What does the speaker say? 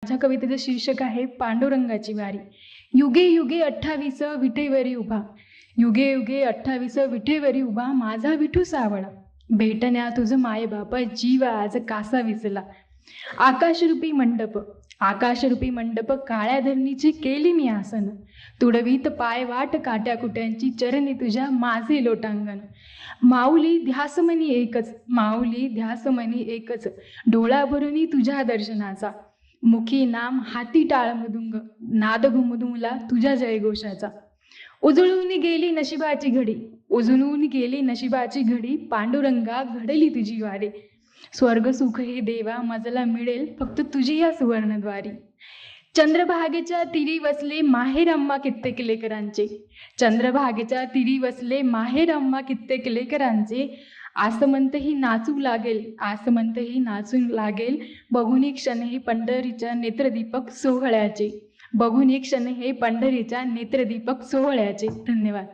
माझ्या कवितेचं शीर्षक आहे पांडुरंगाची वारी. युगे युगे 28 विठेवरी उभा, युगे युगे 28 विठेवरी उभा, माझा विठू सावळा. भेटण्या तुझ मायबाप जीव आज कासा विसला. आकाशरूपी मंडप, आकाशरूपी मंडप, काळ्या धरणीची केली मी आसन. तुडवीत पाय वाट काट्या कुट्यांची, चरणी तुझ्या माझे लोटांगण. माऊली ध्यासमनी एकच, माऊली ध्यासमनी एकच, डोळा भरुनी तुझ्या दर्शनाचा. मुखी नाम हाती टाळ मृदुंग, नाद घुमधुमला तुझ्या जयघोषाचा. उजळून गेली नशिबाची घडी, उजळून गेली नशिबाची घडी, पांडुरंगा घडली तुझी वारी. स्वर्ग सुख हे देवा मजला मिळेल फक्त तुझी या सुवर्णद्वारी. चंद्रभागेच्या तिरी वसले माहेर आम्हा कित्येक लेकरांचे, चंद्रभागेच्या तिरी वसले माहेर आम्हा कित्येक लेकरांचे. आसमंतही नाचू लागेल, आसमंतही नाचू लागेल, बघून क्षण हे पंढरीच्या नेत्रदीपक सोहळ्याचे, बघून क्षण हे पंढरीच्या नेत्रदीपक सोहळ्याचे. धन्यवाद.